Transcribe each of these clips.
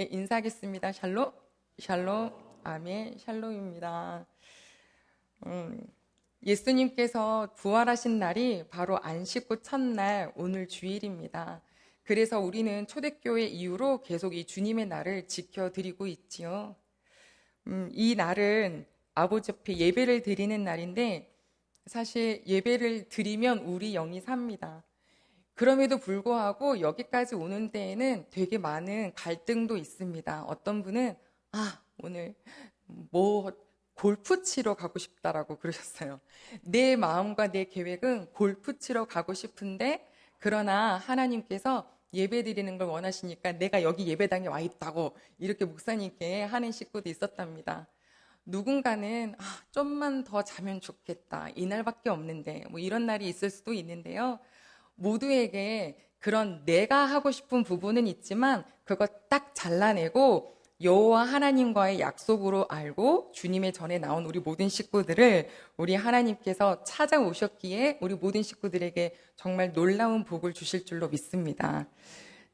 네, 인사하겠습니다. 샬롬, 샬롬, 아멘, 샬롬입니다. 음, 예수님께서 부활하신 날이 바로 안식구 첫날, 오늘 주일입니다. 그래서 우리는 초대교회 이후로 계속 이 주님의 날을 지켜드리고 있지요. 이 날은 아버지 앞에 예배를 드리는 날인데, 사실 예배를 드리면 우리 영이 삽니다. 그럼에도 불구하고 여기까지 오는 데에는 되게 많은 갈등도 있습니다. 어떤 분은 오늘 뭐 골프 치러 가고 싶다라고 그러셨어요. 내 마음과 내 계획은 골프 치러 가고 싶은데, 그러나 하나님께서 예배 드리는 걸 원하시니까 내가 여기 예배당에 와 있다고 이렇게 목사님께 하는 식구도 있었답니다. 누군가는 좀만 더 자면 좋겠다, 이날밖에 없는데, 뭐 이런 날이 있을 수도 있는데요. 모두에게 그런 내가 하고 싶은 부분은 있지만 그거 딱 잘라내고 여호와 하나님과의 약속으로 알고 주님의 전에 나온 우리 모든 식구들을 우리 하나님께서 찾아오셨기에 우리 모든 식구들에게 정말 놀라운 복을 주실 줄로 믿습니다.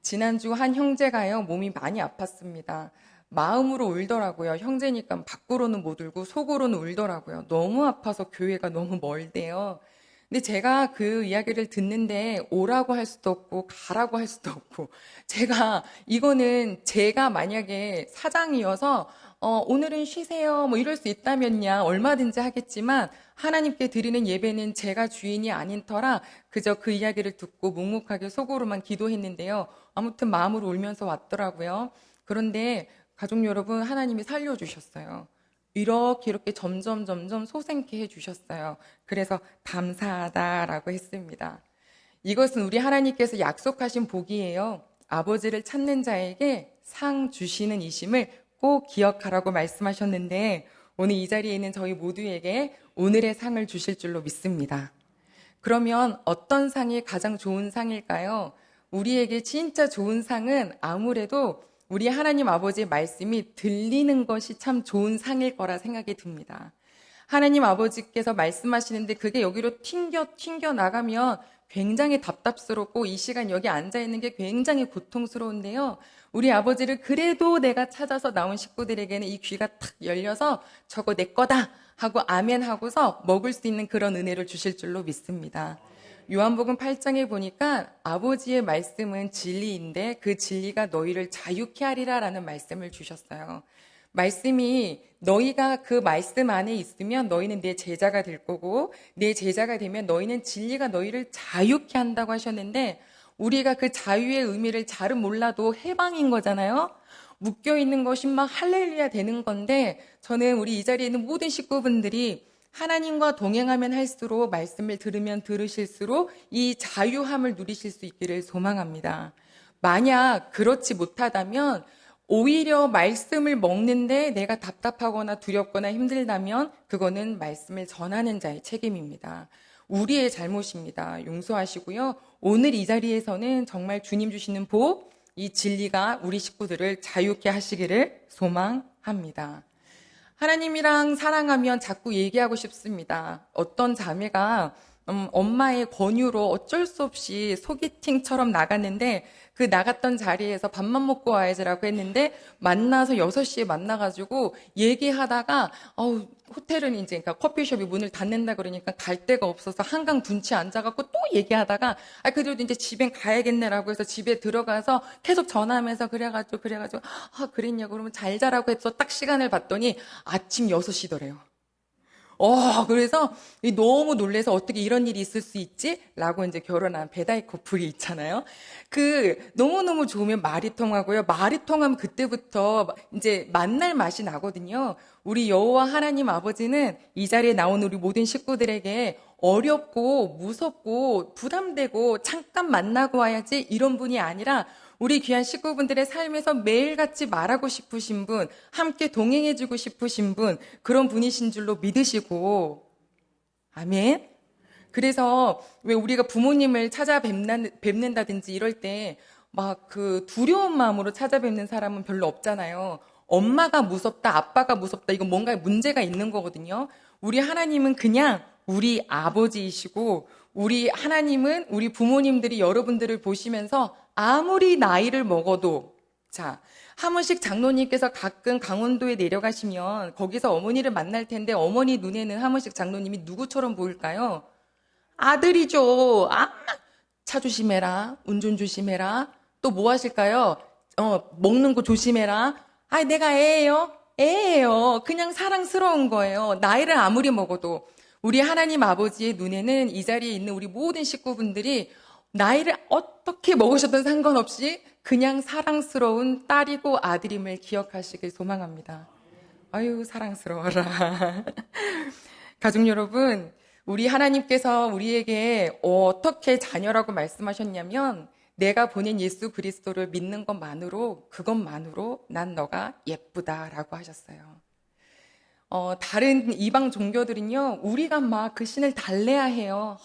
지난주 한 형제가요, 몸이 많이 아팠습니다. 마음으로 울더라고요. 형제니까 밖으로는 못 울고 속으로는 울더라고요. 너무 아파서 교회가 너무 멀대요. 근데 제가 그 이야기를 듣는데 오라고 할 수도 없고 가라고 할 수도 없고, 이거는 제가 만약에 사장이어서 오늘은 쉬세요 뭐 이럴 수 있다면야 얼마든지 하겠지만, 하나님께 드리는 예배는 제가 주인이 아닌 터라 그저 그 이야기를 듣고 묵묵하게 속으로만 기도했는데요. 아무튼 마음으로 울면서 왔더라고요. 그런데 가족 여러분, 하나님이 살려주셨어요. 이렇게 점점 소생케 해주셨어요. 그래서 감사하다라고 했습니다. 이것은 우리 하나님께서 약속하신 복이에요. 아버지를 찾는 자에게 상 주시는 이심을 꼭 기억하라고 말씀하셨는데, 오늘 이 자리에 있는 저희 모두에게 오늘의 상을 주실 줄로 믿습니다. 그러면 어떤 상이 가장 좋은 상일까요? 우리에게 진짜 좋은 상은 아무래도 우리 하나님 아버지의 말씀이 들리는 것이 참 좋은 상일 거라 생각이 듭니다. 하나님 아버지께서 말씀하시는데 그게 여기로 튕겨 나가면 굉장히 답답스럽고 이 시간 여기 앉아 있는 게 굉장히 고통스러운데요. 우리 아버지를 그래도 내가 찾아서 나온 식구들에게는 이 귀가 탁 열려서 저거 내 거다 하고 아멘 하고서 먹을 수 있는 그런 은혜를 주실 줄로 믿습니다. 요한복음 8장에 보니까 아버지의 말씀은 진리인데 그 진리가 너희를 자유케 하리라 라는 말씀을 주셨어요. 말씀이 너희가 그 말씀 안에 있으면 너희는 내 제자가 될 거고, 내 제자가 되면 너희는 진리가 너희를 자유케 한다고 하셨는데, 우리가 그 자유의 의미를 잘은 몰라도 해방인 거잖아요. 묶여있는 것이 막 할렐루야 되는 건데, 저는 우리 이 자리에 있는 모든 식구분들이 하나님과 동행하면 할수록, 말씀을 들으면 들으실수록 이 자유함을 누리실 수 있기를 소망합니다. 만약 그렇지 못하다면 오히려 말씀을 먹는데 내가 답답하거나 두렵거나 힘들다면 그거는 말씀을 전하는 자의 책임입니다. 우리의 잘못입니다. 용서하시고요. 오늘 이 자리에서는 정말 주님 주시는 복, 이 진리가 우리 식구들을 자유케 하시기를 소망합니다. 하나님이랑 사랑하면 자꾸 얘기하고 싶습니다. 어떤 자매가 엄마의 권유로 어쩔 수 없이 소개팅처럼 나갔는데, 그 나갔던 자리에서 밥만 먹고 와야지라고 했는데 만나서 6시에 만나가지고 얘기하다가 호텔은 이제 그러니까 커피숍이 문을 닫는다 그러니까 갈 데가 없어서 한강 둔치 앉아갖고 또 얘기하다가 그래도 이제 집엔 가야겠네라고 해서 집에 들어가서 계속 전화하면서 그래가지고 그랬냐고 그러면 잘 자라고 해서 딱 시간을 봤더니 아침 6시더래요. 그래서 너무 놀래서 어떻게 이런 일이 있을 수 있지? 라고 이제 결혼한 배다이 커플이 있잖아요. 너무너무 좋으면 말이 통하고요. 말이 통하면 그때부터 이제 만날 맛이 나거든요. 우리 여호와 하나님 아버지는 이 자리에 나온 우리 모든 식구들에게 어렵고 무섭고 부담되고 잠깐 만나고 와야지 이런 분이 아니라 우리 귀한 식구분들의 삶에서 매일같이 말하고 싶으신 분, 함께 동행해주고 싶으신 분, 그런 분이신 줄로 믿으시고, 아멘. 그래서 왜 우리가 부모님을 찾아뵙는다든지 이럴 때 막 두려운 마음으로 찾아뵙는 사람은 별로 없잖아요. 엄마가 무섭다, 아빠가 무섭다, 이건 뭔가 문제가 있는 거거든요. 우리 하나님은 그냥 우리 아버지이시고, 우리 하나님은 우리 부모님들이 여러분들을 보시면서 아무리 나이를 먹어도, 하무식 장로님께서 가끔 강원도에 내려가시면 거기서 어머니를 만날 텐데 어머니 눈에는 하무식 장로님이 누구처럼 보일까요? 아들이죠. 차 조심해라. 운전 조심해라. 또 뭐 하실까요? 먹는 거 조심해라. 내가 애예요. 애예요. 그냥 사랑스러운 거예요. 나이를 아무리 먹어도. 우리 하나님 아버지의 눈에는 이 자리에 있는 우리 모든 식구분들이 나이를 어떻게 먹으셔도 상관없이 그냥 사랑스러운 딸이고 아들임을 기억하시길 소망합니다. 아유, 사랑스러워라. 가족 여러분, 우리 하나님께서 우리에게 어떻게 자녀라고 말씀하셨냐면 내가 보낸 예수 그리스도를 믿는 것만으로 그것만으로 난 너가 예쁘다라고 하셨어요. 다른 이방 종교들은요, 우리가 막 그 신을 달래야 해요.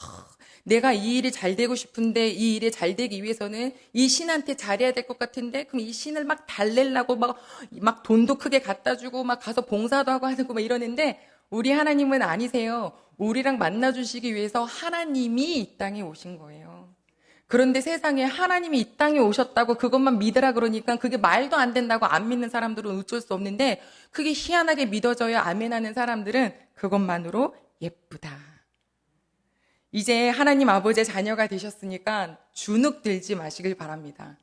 내가 이 일이 잘 되고 싶은데 이 일이 잘 되기 위해서는 이 신한테 잘해야 될 것 같은데 그럼 이 신을 막 달래려고 막 돈도 크게 갖다 주고 막 가서 봉사도 하고 하고 막 이러는데 우리 하나님은 아니세요. 우리랑 만나주시기 위해서 하나님이 이 땅에 오신 거예요. 그런데 세상에 하나님이 이 땅에 오셨다고 그것만 믿으라 그러니까 그게 말도 안 된다고 안 믿는 사람들은 어쩔 수 없는데 그게 희한하게 믿어져야 아멘하는 사람들은 그것만으로 예쁘다. 이제 하나님 아버지의 자녀가 되셨으니까 주눅 들지 마시길 바랍니다.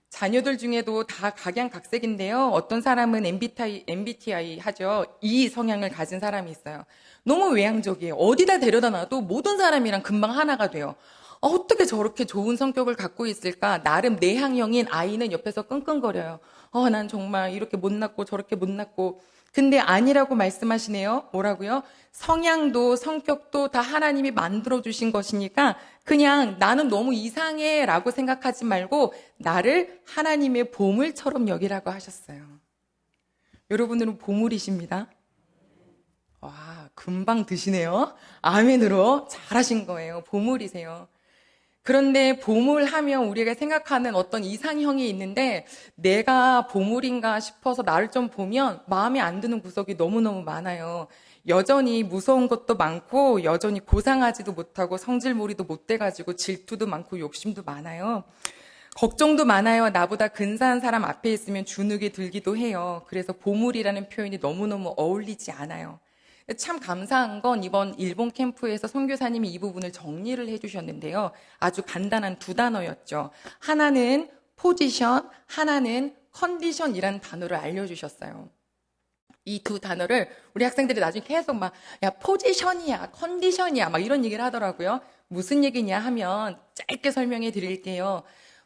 자녀들 중에도 다 각양각색인데요. 어떤 사람은 MBTI 하죠. E 성향을 가진 사람이 있어요. 너무 외향적이에요. 어디다 데려다 놔도 모든 사람이랑 금방 하나가 돼요. 어떻게 저렇게 좋은 성격을 갖고 있을까? 나름 내향형인 I는 옆에서 끙끙거려요. 난 정말 이렇게 못났고 저렇게 못났고. 근데 아니라고 말씀하시네요. 뭐라고요? 성향도 성격도 다 하나님이 만들어주신 것이니까 그냥 나는 너무 이상해 라고 생각하지 말고 나를 하나님의 보물처럼 여기라고 하셨어요. 여러분들은 보물이십니다. 와, 금방 드시네요. 아멘으로 잘하신 거예요. 보물이세요. 그런데 보물하면 우리가 생각하는 어떤 이상형이 있는데 내가 보물인가 싶어서 나를 좀 보면 마음에 안 드는 구석이 너무너무 많아요. 여전히 무서운 것도 많고 여전히 고상하지도 못하고 성질몰이도 못 돼가지고 질투도 많고 욕심도 많아요. 걱정도 많아요. 나보다 근사한 사람 앞에 있으면 주눅이 들기도 해요. 그래서 보물이라는 표현이 너무너무 어울리지 않아요. 참 감사한 건 이번 일본 캠프에서 선교사님이 이 부분을 정리를 해주셨는데요. 아주 간단한 두 단어였죠. 하나는 포지션, 하나는 컨디션이라는 단어를 알려주셨어요. 이 두 단어를 우리 학생들이 나중에 계속 야, 포지션이야, 컨디션이야, 막 이런 얘기를 하더라고요. 무슨 얘기냐 하면 짧게 설명해 드릴게요.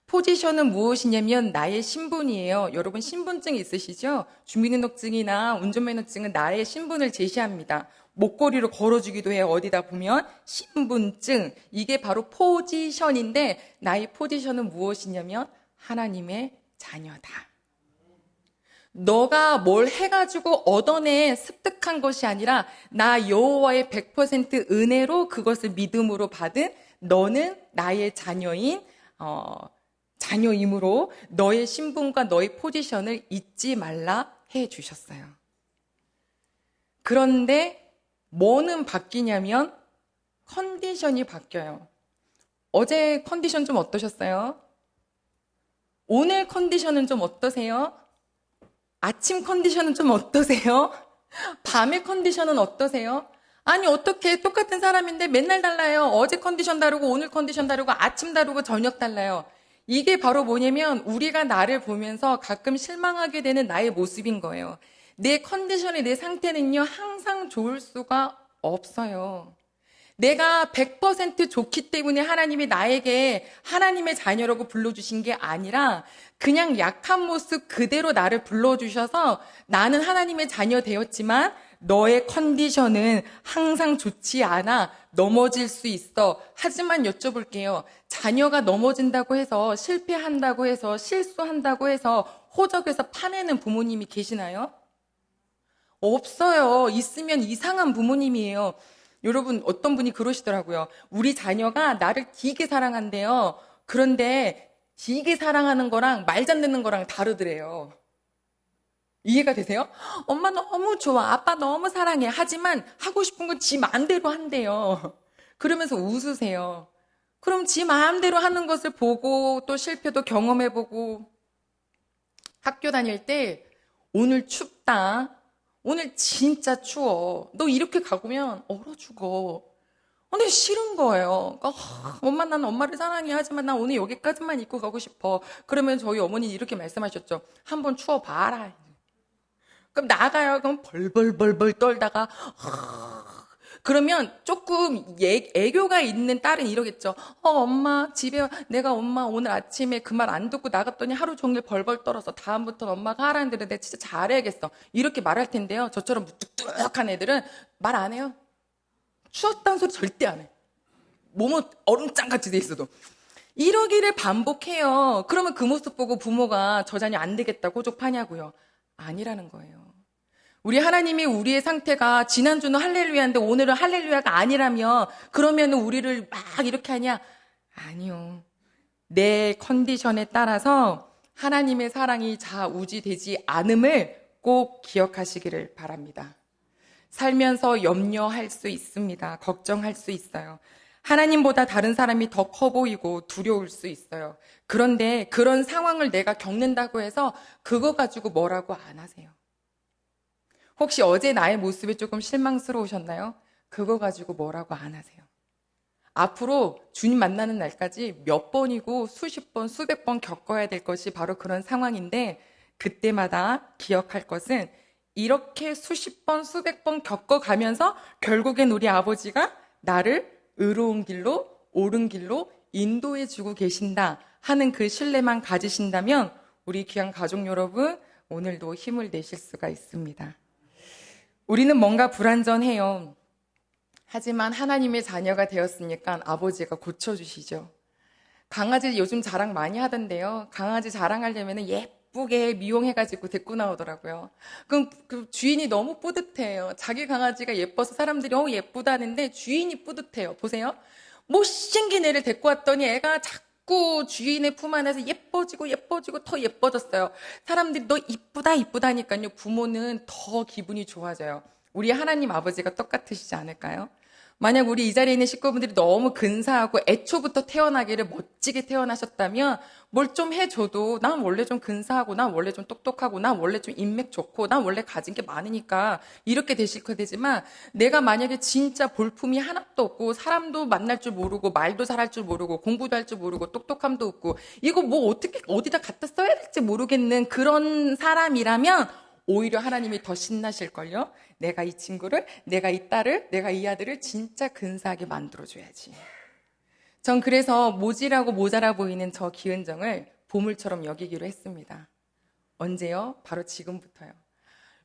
포지션은 무엇이냐면 나의 신분이에요. 여러분 신분증 있으시죠? 주민등록증이나 운전면허증은 나의 신분을 제시합니다. 목걸이로 걸어주기도 해요. 어디다 보면 신분증. 이게 바로 포지션인데 나의 포지션은 무엇이냐면 하나님의 자녀다. 너가 뭘 해가지고 얻어내 습득한 것이 아니라 나 여호와의 100% 은혜로 그것을 믿음으로 받은 너는 나의 자녀이므로 너의 신분과 너의 포지션을 잊지 말라 해 주셨어요. 그런데 뭐는 바뀌냐면 컨디션이 바뀌어요. 어제 컨디션 좀 어떠셨어요? 오늘 컨디션은 좀 어떠세요? 아침 컨디션은 좀 어떠세요? 밤의 컨디션은 어떠세요? 아니 어떻게 똑같은 사람인데 맨날 달라요. 어제 컨디션 다르고 오늘 컨디션 다르고 아침 다르고 저녁 달라요. 이게 바로 뭐냐면 우리가 나를 보면서 가끔 실망하게 되는 나의 모습인 거예요. 내 컨디션이 내 상태는요 항상 좋을 수가 없어요. 내가 100% 좋기 때문에 하나님이 나에게 하나님의 자녀라고 불러주신 게 아니라 그냥 약한 모습 그대로 나를 불러주셔서 나는 하나님의 자녀 되었지만 너의 컨디션은 항상 좋지 않아. 넘어질 수 있어. 하지만 여쭤볼게요. 자녀가 넘어진다고 해서 실패한다고 해서 실수한다고 해서 호적에서 파내는 부모님이 계시나요? 없어요. 있으면 이상한 부모님이에요. 여러분 어떤 분이 그러시더라고요. 우리 자녀가 나를 되게 사랑한대요. 그런데 되게 사랑하는 거랑 말 잘 듣는 거랑 다르더래요. 이해가 되세요? 엄마 너무 좋아. 아빠 너무 사랑해. 하지만 하고 싶은 건 지 마음대로 한대요. 그러면서 웃으세요. 그럼 지 마음대로 하는 것을 보고 또 실패도 경험해보고 학교 다닐 때 오늘 춥다. 오늘 진짜 추워. 너 이렇게 가보면 얼어 죽어. 근데 싫은 거예요. 엄마, 난 엄마를 사랑해. 하지만 난 오늘 여기까지만 입고 가고 싶어. 그러면 저희 어머니 이렇게 말씀하셨죠. 한번 추워봐라. 그럼 나가요. 그럼 벌벌벌벌 떨다가 그러면 조금 애교가 있는 딸은 이러겠죠. 엄마 집에 내가 엄마 오늘 아침에 그 말 안 듣고 나갔더니 하루 종일 벌벌 떨어서 다음부터는 엄마가 하라는 대로 내가 진짜 잘해야겠어. 이렇게 말할 텐데요. 저처럼 무뚝뚝한 애들은 말 안 해요. 추웠다는 소리 절대 안 해. 몸은 얼음장같이 돼 있어도. 이러기를 반복해요. 그러면 그 모습 보고 부모가 저 자녀 안 되겠다고 호족하냐고요. 아니라는 거예요. 우리 하나님이 우리의 상태가 지난주는 할렐루야인데 오늘은 할렐루야가 아니라면 그러면 우리를 막 이렇게 하냐? 아니요. 내 컨디션에 따라서 하나님의 사랑이 좌우지되지 않음을 꼭 기억하시기를 바랍니다. 살면서 염려할 수 있습니다. 걱정할 수 있어요. 하나님보다 다른 사람이 더 커 보이고 두려울 수 있어요. 그런데 그런 상황을 내가 겪는다고 해서 그거 가지고 뭐라고 안 하세요. 혹시 어제 나의 모습이 조금 실망스러우셨나요? 그거 가지고 뭐라고 안 하세요. 앞으로 주님 만나는 날까지 몇 번이고 수십 번, 수백 번 겪어야 될 것이 바로 그런 상황인데 그때마다 기억할 것은 이렇게 수십 번, 수백 번 겪어가면서 결국엔 우리 아버지가 나를 의로운 길로, 옳은 길로 인도해 주고 계신다 하는 그 신뢰만 가지신다면 우리 귀한 가족 여러분, 오늘도 힘을 내실 수가 있습니다. 우리는 뭔가 불완전해요. 하지만 하나님의 자녀가 되었으니까 아버지가 고쳐주시죠. 강아지 요즘 자랑 많이 하던데요. 강아지 자랑하려면 예쁘게 미용해가지고 데리고 나오더라고요. 그럼 그 주인이 너무 뿌듯해요. 자기 강아지가 예뻐서 사람들이 예쁘다는데 주인이 뿌듯해요. 보세요. 못생긴 애를 데리고 왔더니 애가 자꾸 주인의 품 안에서 예뻐지고 더 예뻐졌어요. 사람들이 너 이쁘다니까요. 부모는 더 기분이 좋아져요. 우리 하나님 아버지가 똑같으시지 않을까요? 만약 우리 이 자리에 있는 식구분들이 너무 근사하고 애초부터 태어나기를 멋지게 태어나셨다면 뭘 좀 해줘도 난 원래 좀 근사하고 난 원래 좀 똑똑하고 난 원래 좀 인맥 좋고 난 원래 가진 게 많으니까 이렇게 되실 거되지만 내가 만약에 진짜 볼품이 하나도 없고 사람도 만날 줄 모르고 말도 잘할 줄 모르고 공부도 할 줄 모르고 똑똑함도 없고 이거 뭐 어떻게 어디다 갖다 써야 될지 모르겠는 그런 사람이라면 오히려 하나님이 더 신나실걸요? 내가 이 친구를, 내가 이 딸을, 내가 이 아들을 진짜 근사하게 만들어줘야지. 전 그래서 모질하고 모자라 보이는 저 기은정을 보물처럼 여기기로 했습니다. 언제요? 바로 지금부터요.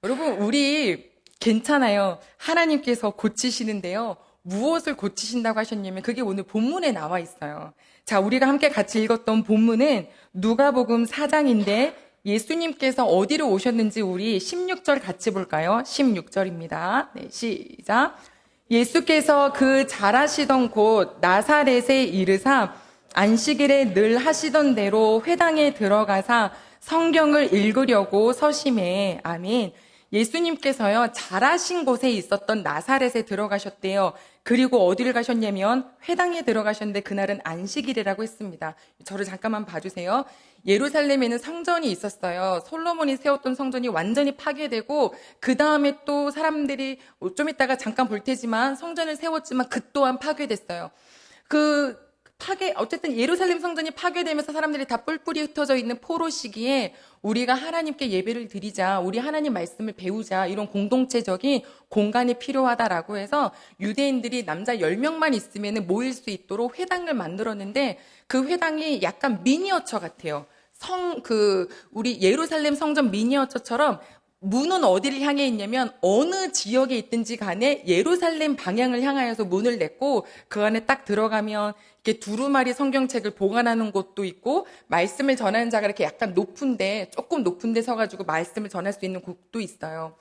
여러분, 우리 괜찮아요. 하나님께서 고치시는데요. 무엇을 고치신다고 하셨냐면 그게 오늘 본문에 나와 있어요. 자, 우리가 함께 같이 읽었던 본문은 누가복음 4장인데 예수님께서 어디로 오셨는지 우리 16절 같이 볼까요? 16절입니다. 네, 시작. 예수께서 그 자라시던 곳 나사렛에 이르사 안식일에 늘 하시던 대로 회당에 들어가사 성경을 읽으려고 서심해. 아멘. 예수님께서요, 자라신 곳에 있었던 나사렛에 들어가셨대요. 그리고 어디를 가셨냐면 회당에 들어가셨는데 그날은 안식일이라고 했습니다. 저를 잠깐만 봐주세요. 예루살렘에는 성전이 있었어요. 솔로몬이 세웠던 성전이 완전히 파괴되고 그 다음에 또 사람들이 좀 이따가 잠깐 볼 테지만 성전을 세웠지만 그 또한 파괴됐어요. 어쨌든 예루살렘 성전이 파괴되면서 사람들이 다 뿔뿔이 흩어져 있는 포로 시기에 우리가 하나님께 예배를 드리자, 우리 하나님 말씀을 배우자, 이런 공동체적인 공간이 필요하다라고 해서 유대인들이 남자 10명만 있으면 모일 수 있도록 회당을 만들었는데 그 회당이 약간 미니어처 같아요. 우리 예루살렘 성전 미니어처처럼 문은 어디를 향해 있냐면 어느 지역에 있든지 간에 예루살렘 방향을 향하여서 문을 냈고 그 안에 딱 들어가면 이렇게 두루마리 성경책을 보관하는 곳도 있고 말씀을 전하는 자가 이렇게 약간 조금 높은 데 서가지고 말씀을 전할 수 있는 곳도 있어요.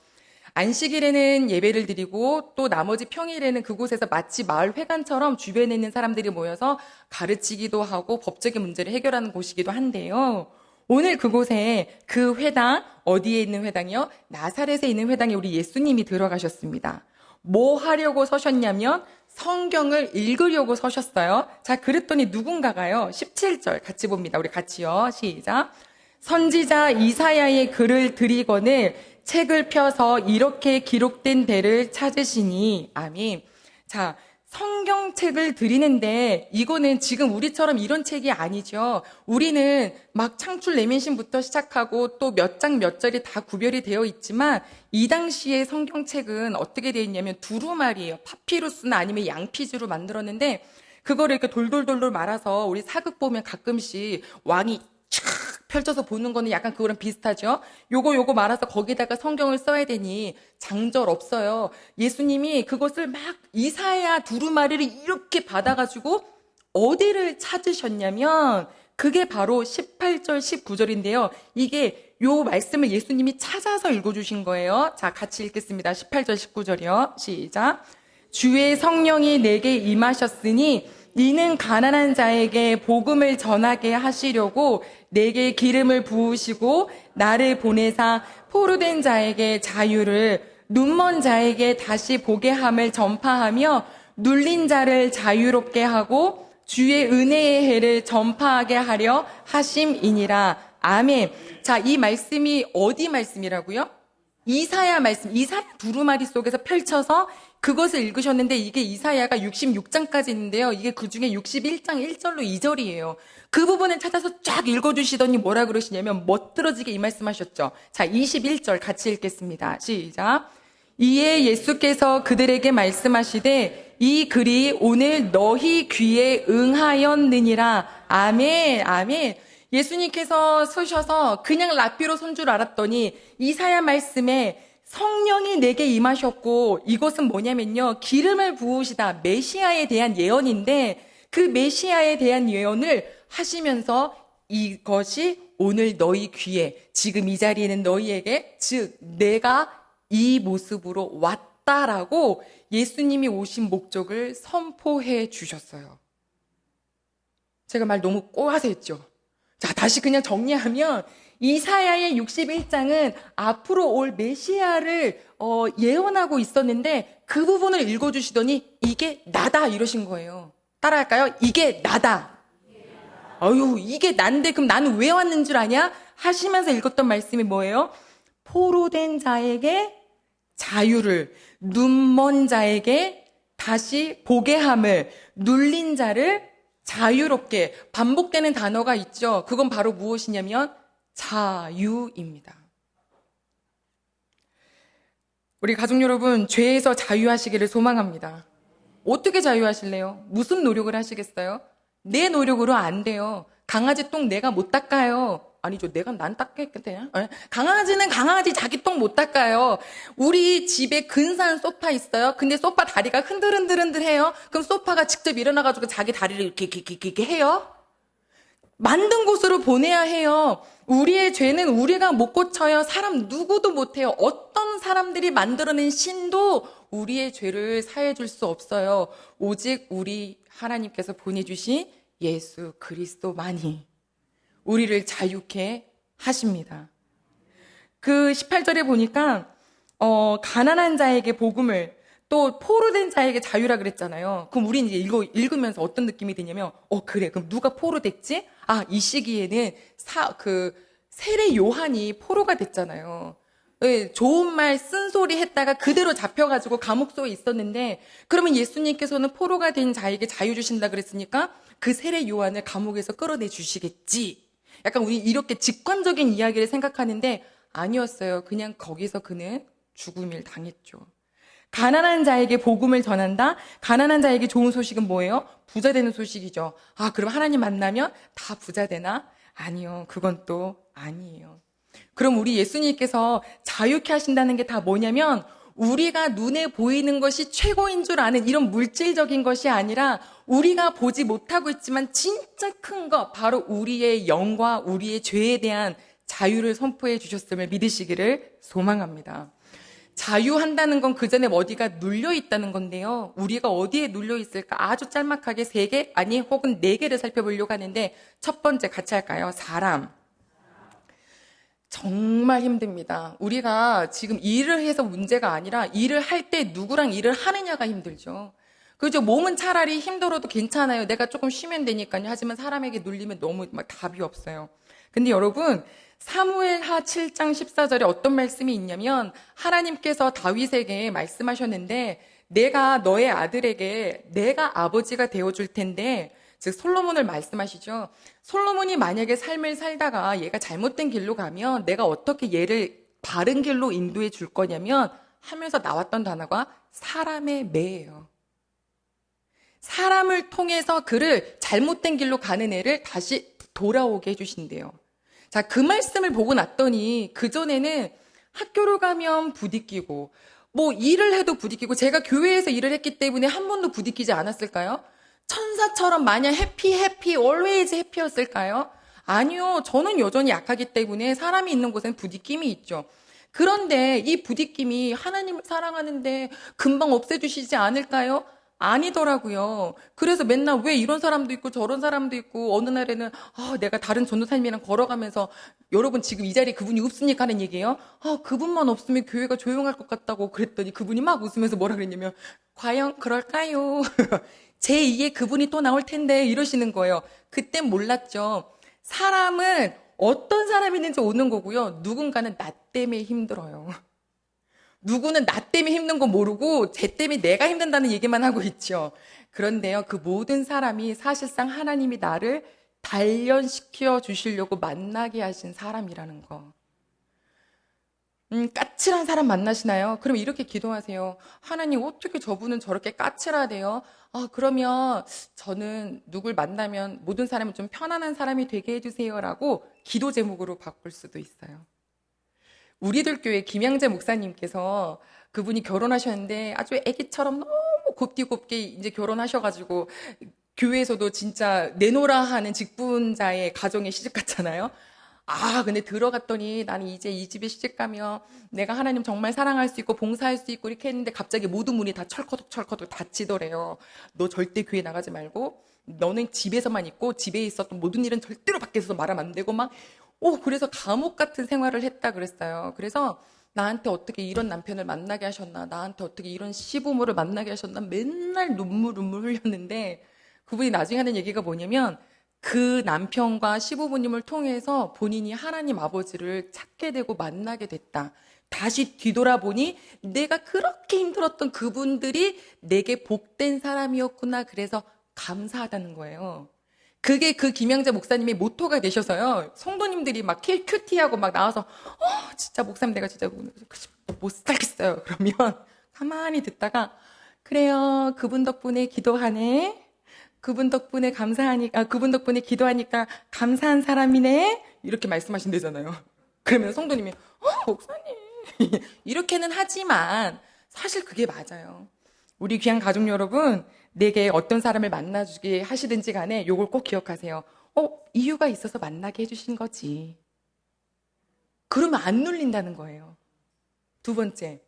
안식일에는 예배를 드리고 또 나머지 평일에는 그곳에서 마치 마을 회관처럼 주변에 있는 사람들이 모여서 가르치기도 하고 법적인 문제를 해결하는 곳이기도 한데요. 오늘 그곳에 그 회당, 어디에 있는 회당이요? 나사렛에 있는 회당에 우리 예수님이 들어가셨습니다. 뭐 하려고 서셨냐면 성경을 읽으려고 서셨어요. 자, 그랬더니 누군가가요. 17절 같이 봅니다. 우리 같이요. 시작. 선지자 이사야의 글을 드리거늘 책을 펴서 이렇게 기록된 데를 찾으시니. 아멘. 자, 성경책을 드리는데 이거는 지금 우리처럼 이런 책이 아니죠. 우리는 막 창출 내민심부터 시작하고 또 몇 장 몇 절이 다 구별이 되어 있지만 이 당시의 성경책은 어떻게 되어 있냐면 두루마리예요. 파피루스나 아니면 양피지로 만들었는데 그거를 이렇게 돌돌돌돌 말아서 우리 사극 보면 가끔씩 왕이 쫙 펼쳐서 보는 거는 약간 그거랑 비슷하죠. 요거 말아서 거기다가 성경을 써야 되니 장절 없어요. 예수님이 그것을 막 이사야 두루마리를 이렇게 받아가지고 어디를 찾으셨냐면 그게 바로 18절 19절인데요. 이게 요 말씀을 예수님이 찾아서 읽어주신 거예요. 자, 같이 읽겠습니다. 18절 19절이요. 시작. 주의 성령이 내게 임하셨으니 이는 가난한 자에게 복음을 전하게 하시려고 내게 기름을 부으시고 나를 보내사 포로된 자에게 자유를, 눈먼 자에게 다시 보게 함을 전파하며 눌린 자를 자유롭게 하고 주의 은혜의 해를 전파하게 하려 하심이니라. 아멘. 자, 이 말씀이 어디 말씀이라고요? 이사야 말씀, 이사야 두루마리 속에서 펼쳐서 그것을 읽으셨는데 이게 이사야가 66장까지 있는데요. 이게 그중에 61장 1절로 2절이에요. 그 부분을 찾아서 쫙 읽어주시더니 뭐라 그러시냐면 멋들어지게 이 말씀하셨죠. 자, 21절 같이 읽겠습니다. 시작. 이에 예수께서 그들에게 말씀하시되 이 글이 오늘 너희 귀에 응하였느니라. 아멘, 아멘. 예수님께서 서셔서 그냥 랍비로 손 줄 알았더니 이사야 말씀에 성령이 내게 임하셨고 이것은 뭐냐면요. 기름을 부으시다. 메시아에 대한 예언인데 그 메시아에 대한 예언을 하시면서 이것이 오늘 너희 귀에, 지금 이 자리에 있는 너희에게, 즉 내가 이 모습으로 왔다라고 예수님이 오신 목적을 선포해 주셨어요. 제가 말 너무 꼬아서 했죠. 자, 다시 그냥 정리하면 이사야의 61장은 앞으로 올 메시아를 예언하고 있었는데 그 부분을 읽어주시더니 이게 나다 이러신 거예요. 따라할까요? 이게 나다. 아유, 이게 난데 그럼 나는 왜 왔는 줄 아냐? 하시면서 읽었던 말씀이 뭐예요? 포로된 자에게 자유를, 눈먼 자에게 다시 보게 함을, 눌린 자를 자유롭게. 반복되는 단어가 있죠. 그건 바로 무엇이냐면 자유입니다. 우리 가족 여러분, 죄에서 자유하시기를 소망합니다. 어떻게 자유하실래요? 무슨 노력을 하시겠어요? 내 노력으로 안 돼요. 강아지 똥 내가 못 닦아요. 아니죠. 난 닦겠대요. 강아지는 강아지 자기 똥 못 닦아요. 우리 집에 근사한 소파 있어요. 근데 소파 다리가 흔들흔들흔들해요. 그럼 소파가 직접 일어나가지고 자기 다리를 이렇게 해요? 만든 곳으로 보내야 해요. 우리의 죄는 우리가 못 고쳐요. 사람 누구도 못해요. 어떤 사람들이 만들어낸 신도 우리의 죄를 사해줄 수 없어요. 오직 우리 하나님께서 보내주신 예수 그리스도만이 우리를 자유케 하십니다. 그 18절에 보니까 가난한 자에게 복음을, 또 포로된 자에게 자유라 그랬잖아요. 그럼 우리는 이제 읽으면서 어떤 느낌이 드냐면 그래, 그럼 누가 포로됐지? 이 시기에는 세례 요한이 포로가 됐잖아요. 네, 좋은 말 쓴소리 했다가 그대로 잡혀가지고 감옥 속에 있었는데, 그러면 예수님께서는 포로가 된 자에게 자유 주신다 그랬으니까 그 세례 요한을 감옥에서 끌어내 주시겠지. 약간 우리 이렇게 직관적인 이야기를 생각하는데 아니었어요. 그냥 거기서 그는 죽음을 당했죠. 가난한 자에게 복음을 전한다? 가난한 자에게 좋은 소식은 뭐예요? 부자 되는 소식이죠. 그럼 하나님 만나면 다 부자 되나? 아니요. 그건 또 아니에요. 그럼 우리 예수님께서 자유케 하신다는 게 다 뭐냐면 우리가 눈에 보이는 것이 최고인 줄 아는 이런 물질적인 것이 아니라 우리가 보지 못하고 있지만 진짜 큰 것, 바로 우리의 영과 우리의 죄에 대한 자유를 선포해 주셨음을 믿으시기를 소망합니다. 자유한다는 건 그 전에 어디가 눌려 있다는 건데요. 우리가 어디에 눌려 있을까? 아주 짤막하게 3개, 아니 혹은 4개를 살펴보려고 하는데, 첫 번째 같이 할까요? 사람. 정말 힘듭니다. 우리가 지금 일을 해서 문제가 아니라 일을 할 때 누구랑 일을 하느냐가 힘들죠. 그죠? 몸은 차라리 힘들어도 괜찮아요. 내가 조금 쉬면 되니까요. 하지만 사람에게 눌리면 너무 막 답이 없어요. 근데 여러분, 사무엘하 7장 14절에 어떤 말씀이 있냐면 하나님께서 다윗에게 말씀하셨는데 내가 너의 아들에게 내가 아버지가 되어줄 텐데, 즉 솔로몬을 말씀하시죠. 솔로몬이 만약에 삶을 살다가 얘가 잘못된 길로 가면 내가 어떻게 얘를 바른 길로 인도해 줄 거냐면 하면서 나왔던 단어가 사람의 매예요. 사람을 통해서 그를 잘못된 길로 가는 애를 다시 돌아오게 해주신대요. 자, 그 말씀을 보고 났더니 그전에는 학교를 가면 부딪히고 뭐 일을 해도 부딪히고, 제가 교회에서 일을 했기 때문에 한 번도 부딪히지 않았을까요? 천사처럼 마냥 해피 always 해피였을까요? 아니요. 저는 여전히 약하기 때문에 사람이 있는 곳엔 부딪힘이 있죠. 그런데 이 부딪힘이 하나님을 사랑하는데 금방 없애주시지 않을까요? 아니더라고요. 그래서 맨날 왜 이런 사람도 있고 저런 사람도 있고, 어느 날에는 내가 다른 전도사님이랑 걸어가면서 여러분 지금 이 자리에 그분이 없으니까 하는 얘기예요. 그분만 없으면 교회가 조용할 것 같다고 그랬더니 그분이 막 웃으면서 뭐라 그랬냐면 과연 그럴까요? 제2의 그분이 또 나올 텐데 이러시는 거예요. 그땐 몰랐죠. 사람은 어떤 사람이 있는지 오는 거고요. 누군가는 나 때문에 힘들어요. 누구는 나 때문에 힘든 거 모르고 쟤 때문에 내가 힘든다는 얘기만 하고 있죠. 그런데요, 그 모든 사람이 사실상 하나님이 나를 단련시켜 주시려고 만나게 하신 사람이라는 거. 까칠한 사람 만나시나요? 그럼 이렇게 기도하세요. 하나님, 어떻게 저분은 저렇게 까칠하대요? 그러면 저는 누굴 만나면 모든 사람은 좀 편안한 사람이 되게 해주세요라고 기도 제목으로 바꿀 수도 있어요. 우리들 교회 김양재 목사님께서, 그분이 결혼하셨는데 아주 애기처럼 너무 곱디곱게 이제 결혼하셔가지고 교회에서도 진짜 내노라 하는 직분자의 가정에 시집 갔잖아요. 근데 들어갔더니 나는 이제 이 집에 시집 가면 내가 하나님 정말 사랑할 수 있고 봉사할 수 있고 이렇게 했는데 갑자기 모든 문이 다 철커덕 닫히더래요. 너 절대 교회 나가지 말고 너는 집에서만 있고 집에 있었던 모든 일은 절대로 밖에서 말하면 안 되고 그래서 감옥 같은 생활을 했다 그랬어요. 그래서 나한테 어떻게 이런 남편을 만나게 하셨나, 나한테 어떻게 이런 시부모를 만나게 하셨나, 맨날 눈물 흘렸는데, 그분이 나중에 하는 얘기가 뭐냐면 그 남편과 시부모님을 통해서 본인이 하나님 아버지를 찾게 되고 만나게 됐다. 다시 뒤돌아보니 내가 그렇게 힘들었던 그분들이 내게 복된 사람이었구나. 그래서 감사하다는 거예요. 그게 그 김양자 목사님의 모토가 되셔서요. 성도님들이 막 큐티하고 막 나와서 진짜 목사님 내가 진짜 못 살겠어요. 그러면 가만히 듣다가 그래요. 그분 덕분에 기도하네. 그분 덕분에 그분 덕분에 기도하니까 감사한 사람이네. 이렇게 말씀하신대잖아요. 그러면 성도님이 목사님 이렇게는 하지만 사실 그게 맞아요. 우리 귀한 가족 여러분, 내게 어떤 사람을 만나주게 하시든지 간에 요걸 꼭 기억하세요. 이유가 있어서 만나게 해주신 거지. 그러면 안 눌린다는 거예요. 두 번째,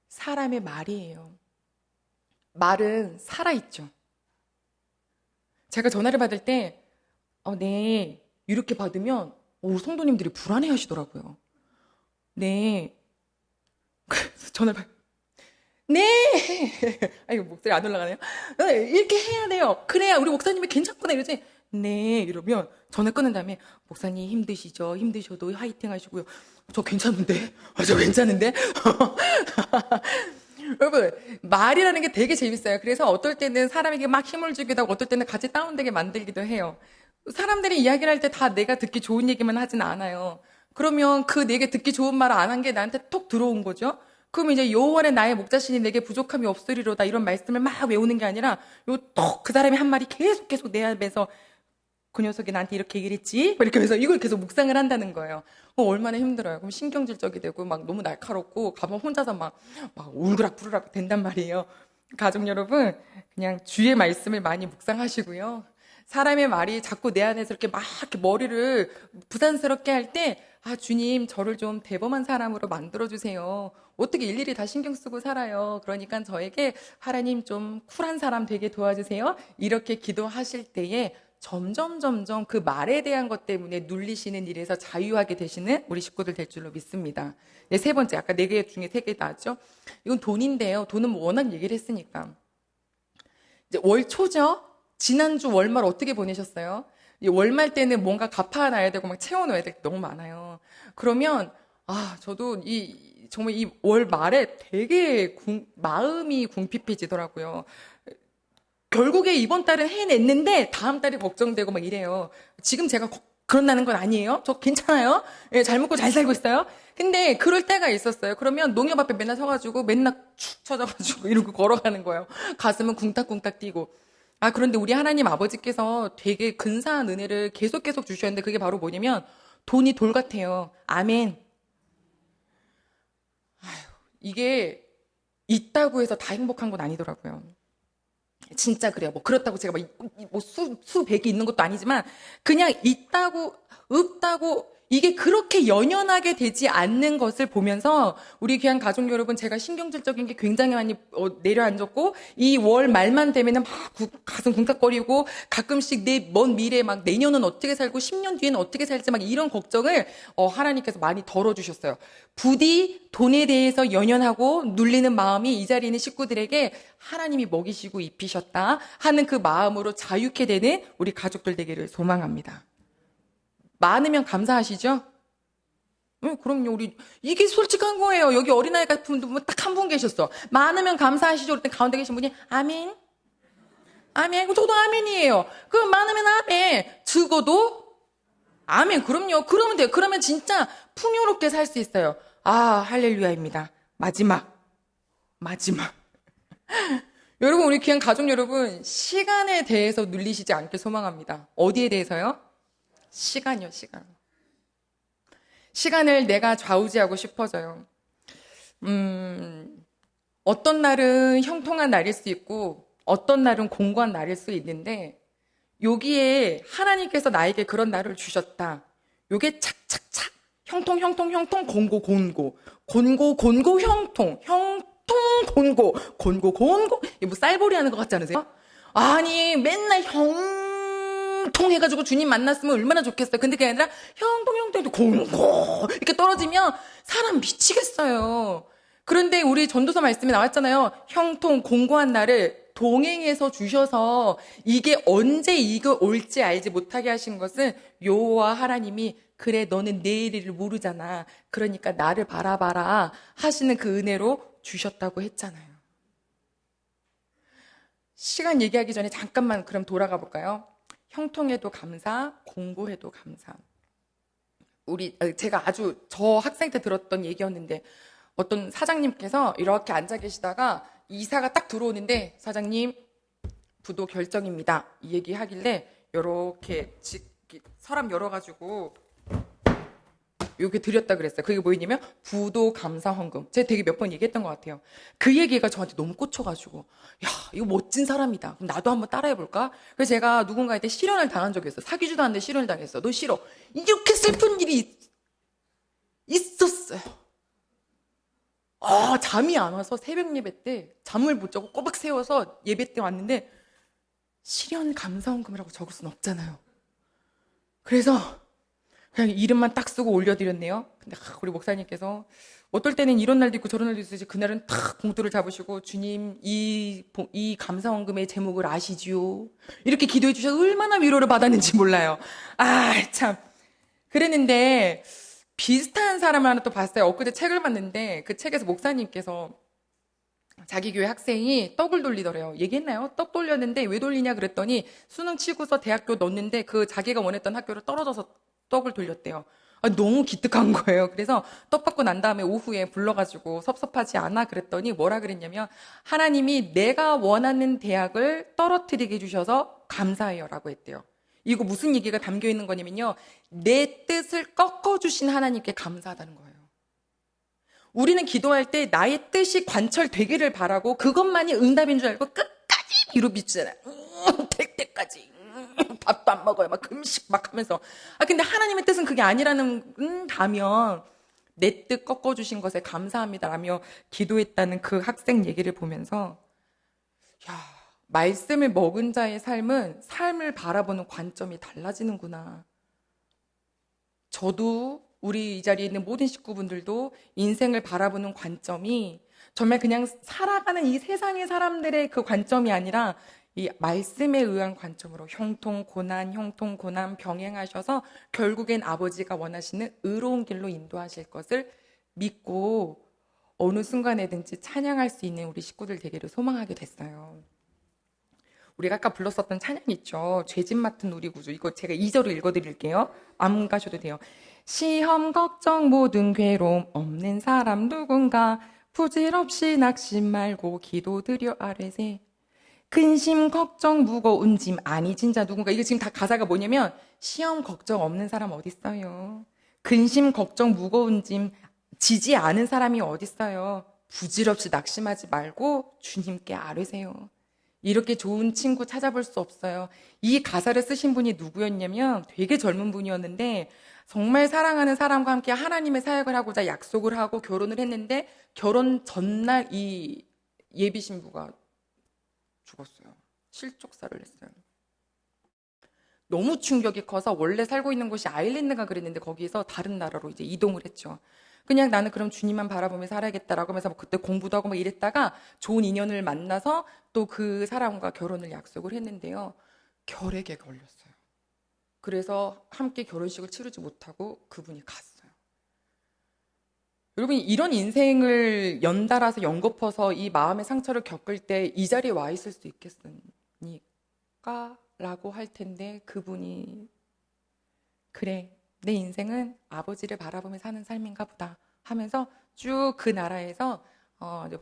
사람의 말이에요. 말은 살아있죠. 제가 전화를 받을 때, 네, 이렇게 받으면, 성도님들이 불안해 하시더라고요. 네. 그래서 전화를 네! 이거 목소리 안 올라가네요. 이렇게 해야 돼요. 그래야 우리 목사님이 괜찮구나 이러지. 네, 이러면 전화 끊은 다음에 목사님 힘드시죠? 힘드셔도 화이팅 하시고요. 저 괜찮은데? 저 괜찮은데? 여러분, 말이라는 게 되게 재밌어요. 그래서 어떨 때는 사람에게 막 힘을 주기도 하고 어떨 때는 같이 다운되게 만들기도 해요. 사람들이 이야기를 할 때 다 내가 듣기 좋은 얘기만 하진 않아요. 그러면 그 내게 듣기 좋은 말을 안 한 게 나한테 톡 들어온 거죠. 그럼 이제 여호와는 나의 목자시니 내게 부족함이 없으리로다 이런 말씀을 막 외우는 게 아니라 톡 그 사람이 한 말이 계속 내 앞에서 그 녀석이 나한테 이렇게 얘기를 했지? 이렇게 해서 이걸 계속 묵상을 한다는 거예요. 얼마나 힘들어요. 그럼 신경질적이 되고 막 너무 날카롭고 가면 혼자서 막 울그락부르락 된단 말이에요. 가족 여러분, 그냥 주의 말씀을 많이 묵상하시고요. 사람의 말이 자꾸 내 안에서 이렇게 막 이렇게 머리를 부담스럽게 할 때, 주님, 저를 좀 대범한 사람으로 만들어주세요. 어떻게 일일이 다 신경 쓰고 살아요. 그러니까 저에게 하나님 좀 쿨한 사람 되게 도와주세요. 이렇게 기도하실 때에 점점 그 말에 대한 것 때문에 눌리시는 일에서 자유하게 되시는 우리 식구들 될 줄로 믿습니다. 네, 세 번째, 아까 네 개 중에 세 개 나왔죠? 이건 돈인데요. 돈은 워낙 얘기를 했으니까. 이제 월 초죠? 지난주 월말 어떻게 보내셨어요? 이 월말 때는 뭔가 갚아놔야 되고 막 채워넣어야 될 게 너무 많아요. 그러면 저도 정말 이 월 말에 되게 마음이 궁핍해지더라고요. 결국에 이번 달은 해냈는데 다음 달이 걱정되고 막 이래요. 지금 제가 그런다는 건 아니에요. 저 괜찮아요. 예, 잘 먹고 잘 살고 있어요. 근데 그럴 때가 있었어요. 그러면 농협 앞에 맨날 서가지고 맨날 축 처져가지고 이러고 걸어가는 거예요. 가슴은 쿵딱쿵딱 뛰고. 그런데 우리 하나님 아버지께서 되게 근사한 은혜를 계속 주셨는데 그게 바로 뭐냐면 돈이 돌 같아요. 아멘. 이게 있다고 해서 다 행복한 건 아니더라고요. 진짜 그래요. 뭐 그렇다고 제가 수백이 있는 것도 아니지만 그냥 있다고 없다고 이게 그렇게 연연하게 되지 않는 것을 보면서 우리 귀한 가족 여러분, 제가 신경질적인 게 굉장히 많이 내려앉았고 이 월 말만 되면은 막 가슴 쿵닥거리고 가끔씩 내 먼 미래 막 내년은 어떻게 살고 10년 뒤에는 어떻게 살지 막 이런 걱정을 하나님께서 많이 덜어주셨어요. 부디 돈에 대해서 연연하고 눌리는 마음이 이 자리에 있는 식구들에게 하나님이 먹이시고 입히셨다 하는 그 마음으로 자유케 되는 우리 가족들 되기를 소망합니다. 많으면 감사하시죠? 네, 그럼요. 이게 솔직한 거예요. 여기 어린아이 같은 분 딱 한 분 계셨어. 많으면 감사하시죠? 그럴 때 가운데 계신 분이, 아멘. 아멘. 저도 아멘이에요. 많으면 아멘. 적어도, 아멘. 그럼요. 그러면 돼요. 그러면 진짜 풍요롭게 살 수 있어요. 할렐루야입니다. 마지막. 여러분, 우리 귀한 가족 여러분, 시간에 대해서 눌리시지 않길 소망합니다. 어디에 대해서요? 시간이요, 시간. 시간을 내가 좌우지하고 싶어져요. 어떤 날은 형통한 날일 수 있고, 어떤 날은 공고한 날일 수 있는데, 여기에 하나님께서 나에게 그런 날을 주셨다. 요게 착착착, 형통, 공고, 형통, 곤고. 이게 뭐 쌀보리 하는 것 같지 않으세요? 아니, 맨날 형통해가지고 주님 만났으면 얼마나 좋겠어요. 근데 그게 아니라 형통, 공고 이렇게 떨어지면 사람 미치겠어요. 그런데 우리 전도서 말씀에 나왔잖아요. 형통, 공고한 날을 동행해서 주셔서 이게 언제 이거 올지 알지 못하게 하신 것은 여호와 하나님이 그래 너는 내일을 모르잖아. 그러니까 나를 바라봐라 하시는 그 은혜로 주셨다고 했잖아요. 시간 얘기하기 전에 잠깐만 그럼 돌아가 볼까요? 형통에도 감사, 공고해도 감사. 제가 저 학생 때 들었던 얘기였는데 어떤 사장님께서 이렇게 앉아 계시다가 이사가 딱 들어오는데 사장님 부도 결정입니다. 이 얘기 하길래 이렇게 서랍 열어가지고 이렇게 드렸다 그랬어요. 그게 뭐였냐면 부도 감사 헌금. 제가 되게 몇 번 얘기했던 것 같아요. 그 얘기가 저한테 너무 꽂혀가지고 야 이거 멋진 사람이다. 그럼 나도 한번 따라해볼까? 그래서 제가 누군가한테 실현을 당한 적이 있어요. 사귀지도 않는데 실현을 당했어. 너 싫어. 이렇게 슬픈 일이 있었어요. 잠이 안 와서 새벽 예배 때 잠을 못 자고 꼬박 세워서 예배 때 왔는데 실현 감사 헌금이라고 적을 순 없잖아요. 그래서 그냥 이름만 딱 쓰고 올려드렸네요. 근데 우리 목사님께서 어떨 때는 이런 날도 있고 저런 날도 있으시 그날은 탁 봉투를 잡으시고 주님 이 감사원금의 제목을 아시지요? 이렇게 기도해 주셔서 얼마나 위로를 받았는지 몰라요. 참 그랬는데 비슷한 사람을 하나 또 봤어요. 엊그제 책을 봤는데 그 책에서 목사님께서 자기 교회 학생이 떡을 돌리더래요. 얘기했나요? 떡 돌렸는데 왜 돌리냐 그랬더니 수능 치고서 대학교 넣었는데 그 자기가 원했던 학교로 떨어져서 떡을 돌렸대요. 너무 기특한 거예요. 그래서 떡 받고 난 다음에 오후에 불러가지고 섭섭하지 않아 그랬더니 뭐라 그랬냐면 하나님이 내가 원하는 대학을 떨어뜨리게 해주셔서 감사해요 라고 했대요. 이거 무슨 얘기가 담겨 있는 거냐면요. 내 뜻을 꺾어주신 하나님께 감사하다는 거예요. 우리는 기도할 때 나의 뜻이 관철되기를 바라고 그것만이 응답인 줄 알고 끝까지 미루비잖아요. 될 때까지. 밥도 안 먹어요. 막 금식 막 하면서. 근데 하나님의 뜻은 그게 아니라는 다면 내 뜻 꺾어주신 것에 감사합니다라며 기도했다는 그 학생 얘기를 보면서 말씀을 먹은 자의 삶은 삶을 바라보는 관점이 달라지는구나. 저도 우리 이 자리에 있는 모든 식구분들도 인생을 바라보는 관점이 정말 그냥 살아가는 이 세상의 사람들의 그 관점이 아니라 이 말씀에 의한 관점으로 형통, 고난 병행하셔서 결국엔 아버지가 원하시는 의로운 길로 인도하실 것을 믿고 어느 순간에든지 찬양할 수 있는 우리 식구들 되기를 소망하게 됐어요. 우리가 아까 불렀었던 찬양 있죠. 죄짐 맡은 우리 구주. 이거 제가 2절을 읽어드릴게요. 안 가셔도 돼요. 시험, 걱정, 모든 괴로움 없는 사람 누군가 부질없이 낙심 말고 기도드려 아뢰세. 근심, 걱정, 무거운 짐 아니 진짜 누군가. 이거 지금 다 가사가 뭐냐면 시험, 걱정 없는 사람 어딨어요. 근심, 걱정, 무거운 짐 지지 않은 사람이 어딨어요. 부질없이 낙심하지 말고 주님께 아뢰세요. 이렇게 좋은 친구 찾아볼 수 없어요. 이 가사를 쓰신 분이 누구였냐면 되게 젊은 분이었는데 정말 사랑하는 사람과 함께 하나님의 사역을 하고자 약속을 하고 결혼을 했는데 결혼 전날 이 예비 신부가 죽었어요. 실족사를 했어요. 너무 충격이 커서 원래 살고 있는 곳이 아일랜드가 그랬는데 거기에서 다른 나라로 이제 이동을 했죠. 그냥 나는 그럼 주님만 바라보며 살아야겠다라고 하면서 그때 공부도 하고 막 이랬다가 좋은 인연을 만나서 또 그 사람과 결혼을 약속을 했는데요. 결핵에 걸렸어요. 그래서 함께 결혼식을 치르지 못하고 그분이 갔어요. 여러분 이런 인생을 연달아서 연거퍼서 이 마음의 상처를 겪을 때 이 자리에 와 있을 수 있겠습니까? 라고 할 텐데 그분이 그래 내 인생은 아버지를 바라보며 사는 삶인가 보다 하면서 쭉 그 나라에서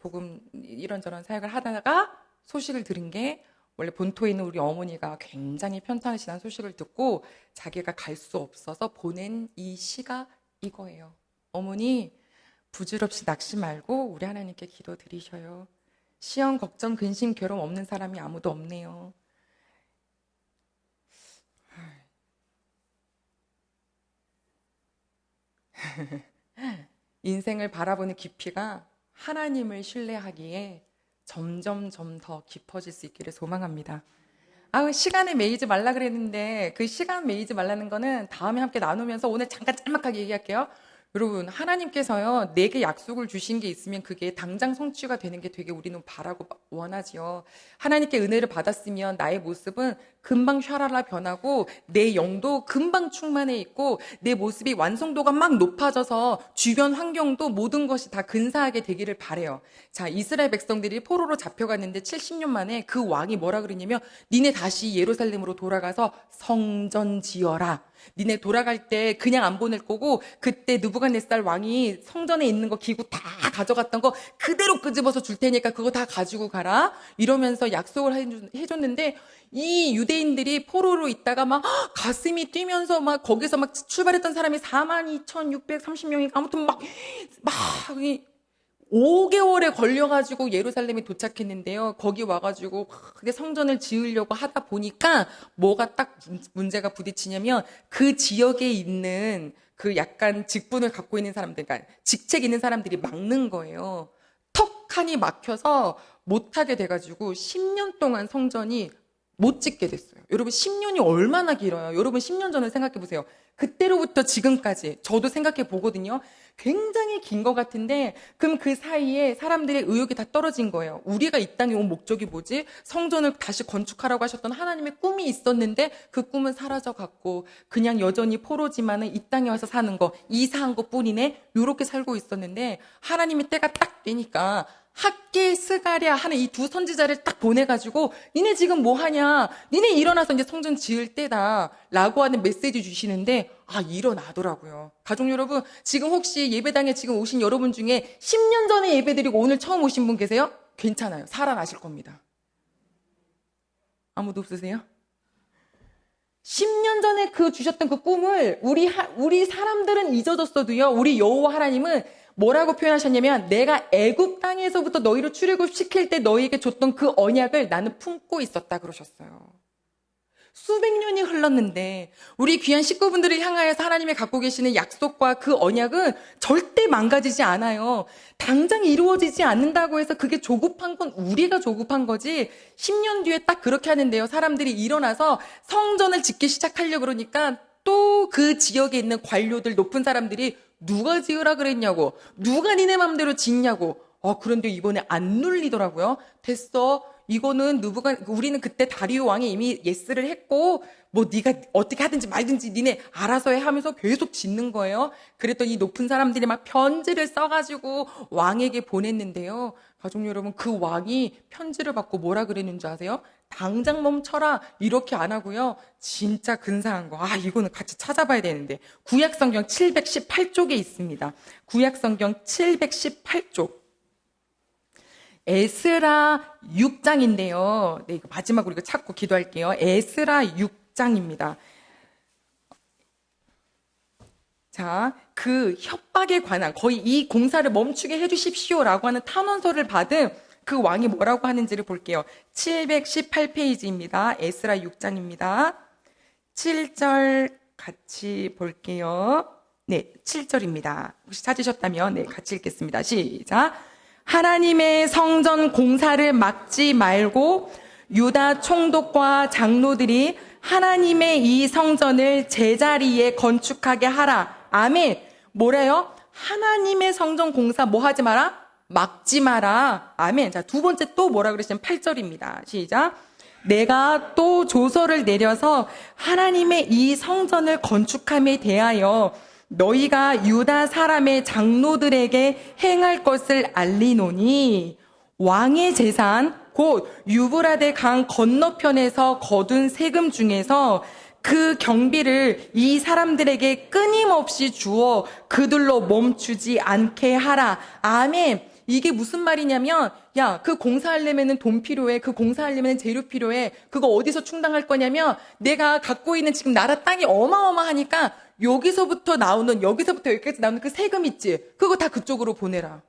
복음 이런저런 사역을 하다가 소식을 들은 게 원래 본토에 있는 우리 어머니가 굉장히 편찮으시다는 소식을 듣고 자기가 갈 수 없어서 보낸 이 시가 이거예요. 어머니 부질없이 낙심 말고 우리 하나님께 기도 드리셔요. 시험, 걱정, 근심, 괴로움 없는 사람이 아무도 없네요. 인생을 바라보는 깊이가 하나님을 신뢰하기에 점점 더 깊어질 수 있기를 소망합니다. 시간에 매이지 말라 그랬는데 그 시간 매이지 말라는 거는 다음에 함께 나누면서 오늘 잠깐 짤막하게 얘기할게요. 여러분 하나님께서요 내게 약속을 주신 게 있으면 그게 당장 성취가 되는 게 되게 우리는 바라고 원하지요. 하나님께 은혜를 받았으면 나의 모습은 금방 샤라라 변하고 내 영도 금방 충만해 있고 내 모습이 완성도가 막 높아져서 주변 환경도 모든 것이 다 근사하게 되기를 바래요. 자, 이스라엘 백성들이 포로로 잡혀갔는데 70년 만에 그 왕이 뭐라 그러냐면 니네 다시 예루살렘으로 돌아가서 성전 지어라. 니네 돌아갈 때 그냥 안 보낼 거고 그때 느부갓네살 왕이 성전에 있는 거 기구 다 가져갔던 거 그대로 끄집어서 줄 테니까 그거 다 가지고 가라 이러면서 약속을 해줬는데 이 유대인들이 포로로 있다가 막 가슴이 뛰면서 막 거기서 막 출발했던 사람이 42,630명이 아무튼 막 5개월에 걸려가지고 예루살렘에 도착했는데요. 거기 와가지고 그게 성전을 지으려고 하다 보니까 뭐가 딱 문제가 부딪히냐면 그 지역에 있는 그 약간 직분을 갖고 있는 사람들, 그러니까 직책 있는 사람들이 막는 거예요. 턱하니 막혀서 못하게 돼가지고 10년 동안 성전이 못 짓게 됐어요. 여러분 10년이 얼마나 길어요. 여러분 10년 전을 생각해 보세요. 그때로부터 지금까지 저도 생각해 보거든요. 굉장히 긴 것 같은데 그럼 그 사이에 사람들의 의욕이 다 떨어진 거예요. 우리가 이 땅에 온 목적이 뭐지? 성전을 다시 건축하라고 하셨던 하나님의 꿈이 있었는데 그 꿈은 사라져갔고 그냥 여전히 포로지만은 이 땅에 와서 사는 거 이사한 것뿐이네. 이렇게 살고 있었는데 하나님의 때가 딱 되니까 학계 스가랴 하는 이 두 선지자를 딱 보내가지고 니네 지금 뭐 하냐? 니네 일어나서 이제 성전 지을 때다 라고 하는 메시지 주시는데 일어나더라고요. 가족 여러분, 지금 혹시 예배당에 지금 오신 여러분 중에 10년 전에 예배드리고 오늘 처음 오신 분 계세요? 괜찮아요. 살아나실 겁니다. 아무도 없으세요? 10년 전에 주셨던 그 꿈을 우리 사람들은 잊어졌어도요. 우리 여호와 하나님은 뭐라고 표현하셨냐면 내가 애굽 땅에서부터 너희를 출애굽시킬 때 너희에게 줬던 그 언약을 나는 품고 있었다 그러셨어요. 수백 년이 흘렀는데 우리 귀한 식구분들을 향하여서 하나님이 갖고 계시는 약속과 그 언약은 절대 망가지지 않아요. 당장 이루어지지 않는다고 해서 그게 조급한 건 우리가 조급한 거지 10년 뒤에 딱 그렇게 하는데요. 사람들이 일어나서 성전을 짓기 시작하려고 그러니까 또 그 지역에 있는 관료들 높은 사람들이 누가 지으라 그랬냐고 누가 니네 맘대로 짓냐고 그런데 이번에 안 눌리더라고요. 됐어. 이거는 우리는 그때 다리오 왕이 이미 예스를 했고, 뭐 네가 어떻게 하든지 말든지 니네 알아서 해 하면서 계속 짓는 거예요. 그랬더니 높은 사람들이 막 편지를 써가지고 왕에게 보냈는데요. 가족 여러분, 그 왕이 편지를 받고 뭐라 그랬는지 아세요? 당장 멈춰라. 이렇게 안 하고요. 진짜 근사한 거. 이거는 같이 찾아봐야 되는데. 구약성경 718쪽에 있습니다. 구약성경 718쪽. 에스라 6장인데요. 네, 이거 마지막으로 이거 찾고 기도할게요. 에스라 6장입니다. 자, 그 협박에 관한, 거의 이 공사를 멈추게 해주십시오라고 하는 탄원서를 받은 그 왕이 뭐라고 하는지를 볼게요. 718페이지입니다. 에스라 6장입니다. 7절 같이 볼게요. 네, 7절입니다. 혹시 찾으셨다면 네, 같이 읽겠습니다. 시작. 하나님의 성전 공사를 막지 말고 유다 총독과 장로들이 하나님의 이 성전을 제자리에 건축하게 하라. 아멘. 뭐래요? 하나님의 성전 공사 뭐 하지 마라? 막지 마라. 아멘. 자, 두 번째 또 뭐라 그러시면 8절입니다. 시작. 내가 또 조서를 내려서 하나님의 이 성전을 건축함에 대하여 너희가 유다 사람의 장로들에게 행할 것을 알리노니 왕의 재산 곧 유브라데 강 건너편에서 거둔 세금 중에서 그 경비를 이 사람들에게 끊임없이 주어 그들로 멈추지 않게 하라. 아멘. 이게 무슨 말이냐면, 야, 그 공사하려면은 돈 필요해. 그 공사하려면 재료 필요해. 그거 어디서 충당할 거냐면, 내가 갖고 있는 지금 나라 땅이 어마어마하니까, 여기서부터 여기까지 나오는 그 세금 있지? 그거 다 그쪽으로 보내라.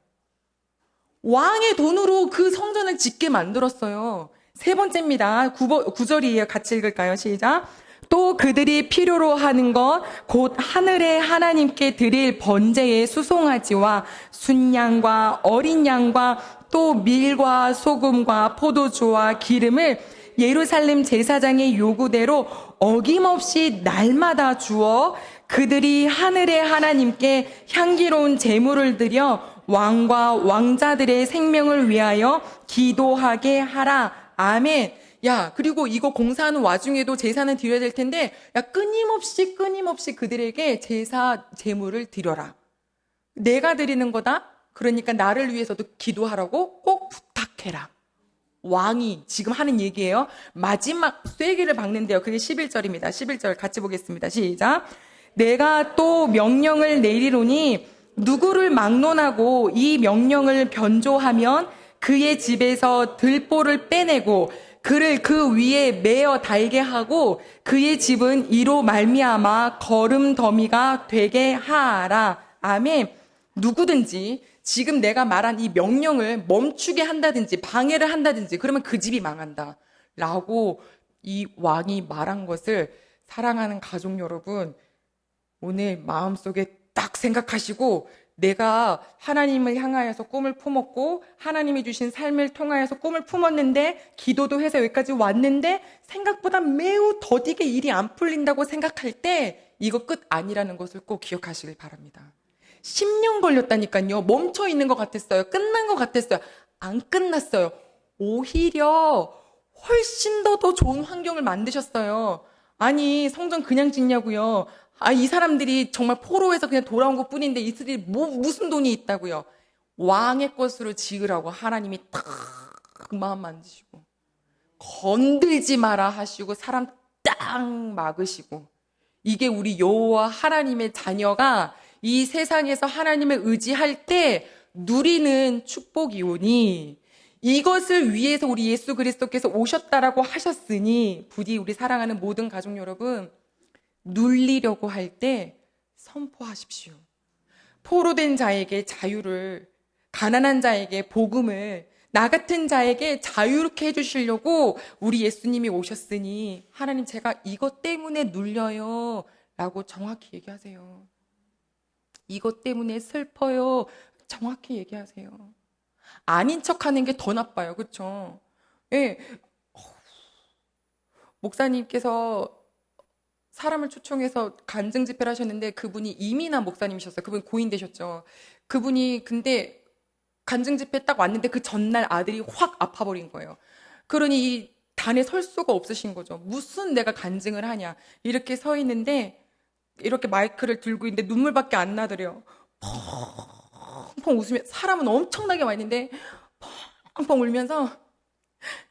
왕의 돈으로 그 성전을 짓게 만들었어요. 세 번째입니다. 9절이에요. 같이 읽을까요? 시작. 또 그들이 필요로 하는 것 곧 하늘의 하나님께 드릴 번제의 수송아지와 순양과 어린 양과 또 밀과 소금과 포도주와 기름을 예루살렘 제사장의 요구대로 어김없이 날마다 주어 그들이 하늘의 하나님께 향기로운 제물을 드려 왕과 왕자들의 생명을 위하여 기도하게 하라. 아멘. 야, 그리고 이거 공사하는 와중에도 제사는 드려야 될 텐데, 야, 끊임없이 그들에게 제물을 드려라. 내가 드리는 거다? 그러니까 나를 위해서도 기도하라고 꼭 부탁해라. 왕이 지금 하는 얘기예요. 마지막 쐐기를 박는데요. 그게 11절입니다. 11절 같이 보겠습니다. 시작. 내가 또 명령을 내리노니 누구를 막론하고 이 명령을 변조하면 그의 집에서 들보를 빼내고 그를 그 위에 매어 달게 하고 그의 집은 이로 말미암아 거름더미가 되게 하라. 아멘. 누구든지 지금 내가 말한 이 명령을 멈추게 한다든지 방해를 한다든지 그러면 그 집이 망한다. 라고 이 왕이 말한 것을 사랑하는 가족 여러분, 오늘 마음속에 딱 생각하시고 내가 하나님을 향하여서 꿈을 품었고 하나님이 주신 삶을 통하여서 꿈을 품었는데 기도도 해서 여기까지 왔는데 생각보다 매우 더디게 일이 안 풀린다고 생각할 때 이거 끝 아니라는 것을 꼭 기억하시길 바랍니다. 10년 걸렸다니까요. 멈춰 있는 것 같았어요. 끝난 것 같았어요. 안 끝났어요. 오히려 훨씬 더 좋은 환경을 만드셨어요. 아니 성전 그냥 짓냐고요. 이 사람들이 정말 포로에서 그냥 돌아온 것 뿐인데 이들이 무슨 돈이 있다고요. 왕의 것으로 지으라고 하나님이 딱 마음 만드시고 건들지 마라 하시고 사람 딱 막으시고 이게 우리 여호와 하나님의 자녀가 이 세상에서 하나님을 의지할 때 누리는 축복이오니 이것을 위해서 우리 예수 그리스도께서 오셨다라고 하셨으니 부디 우리 사랑하는 모든 가족 여러분 눌리려고 할 때 선포하십시오. 포로된 자에게 자유를, 가난한 자에게 복음을, 나 같은 자에게 자유롭게 해주시려고 우리 예수님이 오셨으니 하나님 제가 이것 때문에 눌려요 라고 정확히 얘기하세요. 이것 때문에 슬퍼요 정확히 얘기하세요. 아닌 척하는 게 더 나빠요. 그렇죠? 예. 목사님께서 사람을 초청해서 간증 집회를 하셨는데 그분이 이민한 목사님이셨어요. 그분 고인 되셨죠. 그분이 근데 간증 집회 딱 왔는데 그 전날 아들이 확 아파버린 거예요. 그러니 이 단에 설 수가 없으신 거죠. 무슨 내가 간증을 하냐. 이렇게 서 있는데 이렇게 마이크를 들고 있는데 눈물밖에 안 나더래요. 펑펑 웃으면 사람은 엄청나게 많이 있는데 펑펑 울면서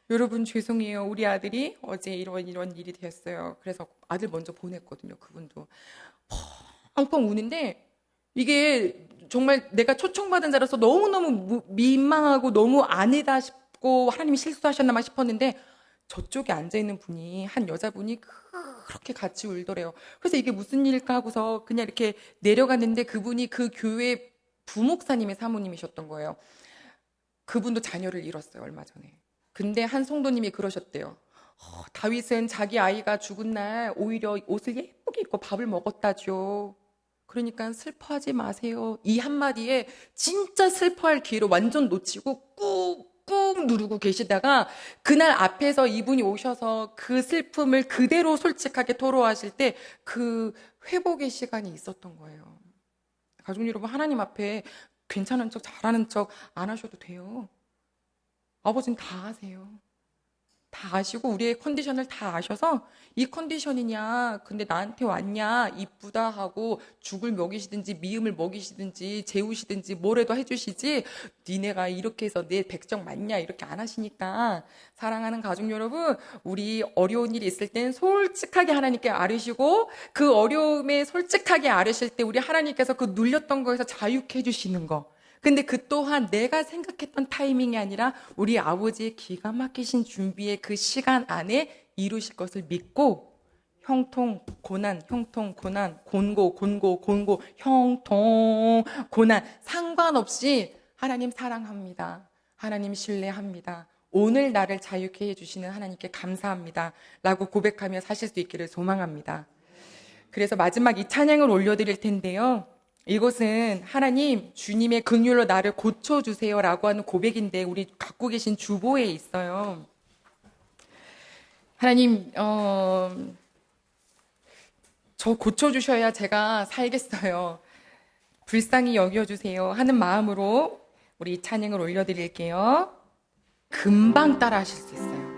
여러분 죄송해요. 우리 아들이 어제 이런 일이 되었어요. 그래서 아들 먼저 보냈거든요. 그분도 펑펑 우는데 이게 정말 내가 초청받은 자로서 너무너무 민망하고 너무 아니다 싶고 하나님이 실수하셨나마 싶었는데 저쪽에 앉아있는 분이 한 여자분이 그렇게 같이 울더래요. 그래서 이게 무슨 일일까 하고서 그냥 이렇게 내려갔는데 그분이 그 교회 부목사님의 사모님이셨던 거예요. 그분도 자녀를 잃었어요, 얼마 전에. 근데 한 성도님이 그러셨대요. 다윗은 자기 아이가 죽은 날 오히려 옷을 예쁘게 입고 밥을 먹었다죠. 그러니까 슬퍼하지 마세요. 이 한마디에 진짜 슬퍼할 기회를 완전 놓치고 꾹꾹 누르고 계시다가 그날 앞에서 이분이 오셔서 그 슬픔을 그대로 솔직하게 토로하실 때 그 회복의 시간이 있었던 거예요. 가족 여러분, 하나님 앞에 괜찮은 척, 잘하는 척 안 하셔도 돼요. 아버지는 다 아세요. 다 아시고 우리의 컨디션을 다 아셔서 이 컨디션이냐, 근데 나한테 왔냐, 이쁘다 하고 죽을 먹이시든지 미음을 먹이시든지 재우시든지 뭐래도 해주시지 니네가 이렇게 해서 내 백정 맞냐 이렇게 안 하시니까 사랑하는 가족 여러분, 우리 어려운 일이 있을 땐 솔직하게 하나님께 아뢰시고 그 어려움에 솔직하게 아뢰실 때 우리 하나님께서 그 눌렸던 거에서 자유케 해주시는 거. 근데 그 또한 내가 생각했던 타이밍이 아니라 우리 아버지의 기가 막히신 준비의 그 시간 안에 이루실 것을 믿고 형통, 고난, 형통, 고난, 곤고, 곤고, 곤고, 형통, 고난 상관없이 하나님 사랑합니다. 하나님 신뢰합니다. 오늘 나를 자유케 해주시는 하나님께 감사합니다. 라고 고백하며 사실 수 있기를 소망합니다. 그래서 마지막 이 찬양을 올려드릴 텐데요. 이것은 하나님 주님의 긍휼로 나를 고쳐주세요 라고 하는 고백인데 우리 갖고 계신 주보에 있어요. 하나님 저 고쳐주셔야 제가 살겠어요. 불쌍히 여겨주세요 하는 마음으로 우리 찬양을 올려드릴게요. 금방 따라 하실 수 있어요.